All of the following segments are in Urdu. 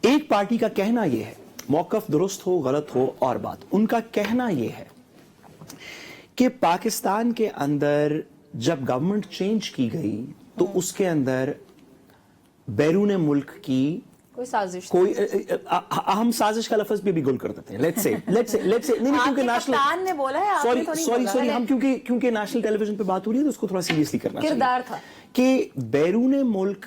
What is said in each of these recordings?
ایک پارٹی کا کہنا یہ ہے, موقف درست ہو غلط ہو اور بات, ان کا کہنا یہ ہے کہ پاکستان کے اندر جب گورنمنٹ چینج کی گئی تو اس کے اندر بیرون ملک کی کوئی سازش ہم سازش کا لفظ بھی گل کر دیتے ہیں. لیٹس سے نہیں کیونکہ کپتان نے بولا ہے, آپ نے تو نہیں بولا. سوری ہم کیونکہ نیشنل ٹیلی ویژن پہ بات ہو رہی ہے تو اس کو تھوڑا سیریسلی کرنا چاہیے. کردار تھا کہ بیرون ملک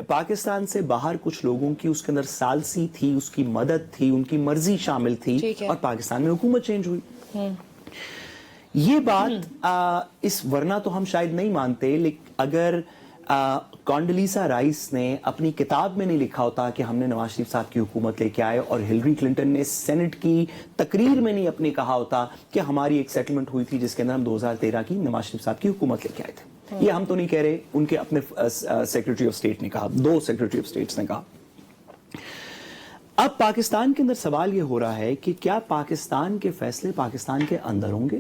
پاکستان سے باہر کچھ لوگوں کی اس کے اندر سالسی تھی, اس کی مدد تھی, ان کی مرضی شامل تھی اور پاکستان میں حکومت چینج ہوئی. یہ بات اس ورنہ تو ہم شاید نہیں مانتے, لیکن اگر کانڈلیسا رائس نے اپنی کتاب میں نہیں لکھا ہوتا کہ ہم نے نواز شریف صاحب کی حکومت لے کے آئے, اور ہلری کلنٹن نے سینٹ کی تقریر میں نہیں اپنے کہا ہوتا کہ ہماری ایک سیٹلمنٹ ہوئی تھی جس کے اندر ہم 2013 کی نواز شریف صاحب کی حکومت لے کے آئے تھے. یہ ہم تو نہیں کہہ رہے, ان کے اپنے سیکرٹری آف اسٹیٹ نے کہا, 2 سیکرٹری آف اسٹیٹس نے کہا. اب پاکستان کے اندر سوال یہ ہو رہا ہے کہ کیا پاکستان کے فیصلے پاکستان کے اندر ہوں گے,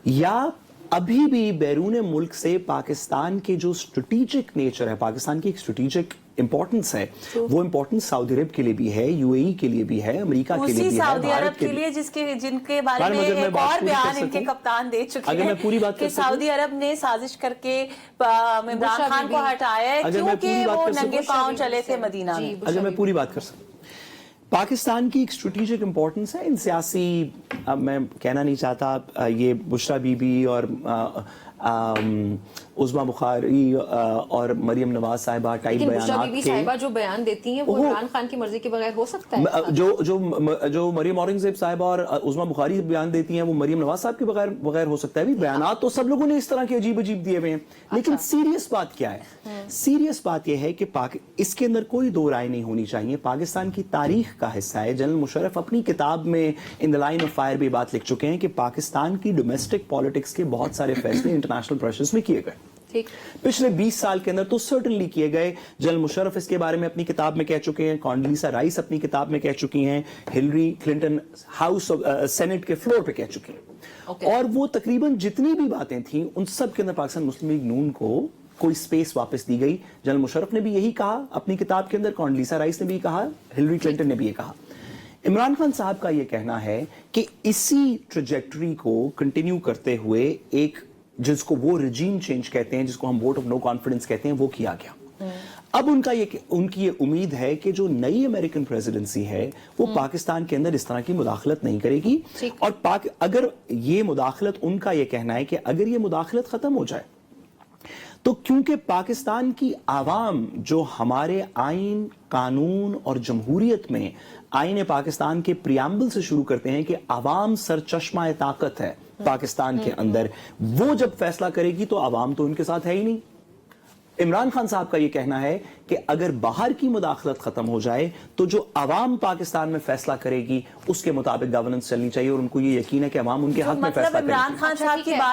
یا ابھی بھی بیرون ملک سے پاکستان کے جو اسٹریٹجک نیچر ہے, پاکستان کی ایک اسٹریٹجک امپورٹنس ہے, وہ امپورٹنس سعودی عرب کے لیے بھی ہے, یو اے ای کے لیے بھی ہے, امریکہ کے لیے بھی ہے, سعودی عرب کے لیے جن کے بارے میں ایک اور بیان ان کے کپتان دے چکے ہیں کہ سعودی عرب نے سازش کر کے عمران خان کو ہٹایا ہے کیونکہ وہ ننگے پاؤں چلے تھے مدینہ میں. اگر میں پوری بات کر سکوں, پاکستان کی ایک اسٹریٹجک امپورٹنس ہے ان سیاسی, اب میں کہنا نہیں چاہتا, یہ بشرا بی بی اور عظما بخاری اور مریم نواز صاحبہ ٹائپ بیانات کے, صاحبہ جو بیان دیتی ہیں وہ عمران خان کی مرضی کے بغیر ہو سکتا ہے. جو مریم اورنگزیب صاحبہ اور عظما بخاری بیان دیتی ہیں وہ مریم نواز صاحب کے بغیر ہو سکتا ہے. بھی بیانات تو سب لوگوں نے اس طرح کے عجیب دیے ہوئے ہیں, لیکن سیریس بات کیا ہے؟ سیریس بات یہ ہے کہ اس کے اندر کوئی دو رائے نہیں ہونی چاہیے. پاکستان کی تاریخ کا حصہ ہے. جنرل مشرف اپنی کتاب میں ان دی لائن آف فائر بھی بات لکھ چکے ہیں کہ پاکستان کی ڈومیسٹک پالیٹکس کے بہت سارے فیصلے انٹرنیشنل پریشرز میں کیے گئے پچھلے 20 سال کے اندر, تو سرٹنلی کیے گئے. جنرل مشرف اس کے بارے میں اپنی کتاب میں کہہ چکے ہیں, کانڈلیسا رائس اپنی کتاب میں کہہ چکی ہیں, ہلری کلنٹن ہاؤس سینٹ کے فلور پہ کہہ چکی ہیں. اور وہ تقریباً جتنی بھی باتیں تھیں ان سب کے اندر پاکستان مسلم لیگ نون کو کوئی سپیس واپس دی گئی. جنرل مشرف نے بھی یہی کہا اپنی کتاب کے اندر, کانڈلیسا رائس نے بھی کہا, ہلری کلنٹن نے بھی یہ کہا. عمران خان صاحب کا یہ کہنا ہے کہ اسی ٹریجیکٹری کو کنٹینیو کرتے ہوئے ایک جس کو وہ رجیم چینج کہتے ہیں, جس کو ہم ووٹ آف نو کانفیڈنس کہتے ہیں, وہ کیا گیا. اب ان کی یہ امید ہے کہ جو نئی امریکن پریزیڈنسی ہے وہ پاکستان کے اندر اس طرح کی مداخلت نہیں کرے گی. اور اگر یہ مداخلت, ان کا یہ کہنا ہے کہ اگر یہ مداخلت ختم ہو جائے تو کیونکہ پاکستان کی عوام جو ہمارے آئین, قانون اور جمہوریت میں آئین پاکستان کے پریامبل سے شروع کرتے ہیں کہ عوام سرچشمہ طاقت ہے پاکستان کے اندر, وہ جب فیصلہ کرے گی تو عوام تو ان کے ساتھ ہے ہی نہیں. عمران خان صاحب کا یہ کہنا ہے کہ اگر باہر کی مداخلت ختم ہو جائے تو جو عوام پاکستان میں فیصلہ کرے گی اس کے مطابق گورننس چلنی چاہیے, اور ان کو یہ یقین ہے کہ عوام ان کے حق میں فیصلہ کرے گی. عمران خان صاحب کی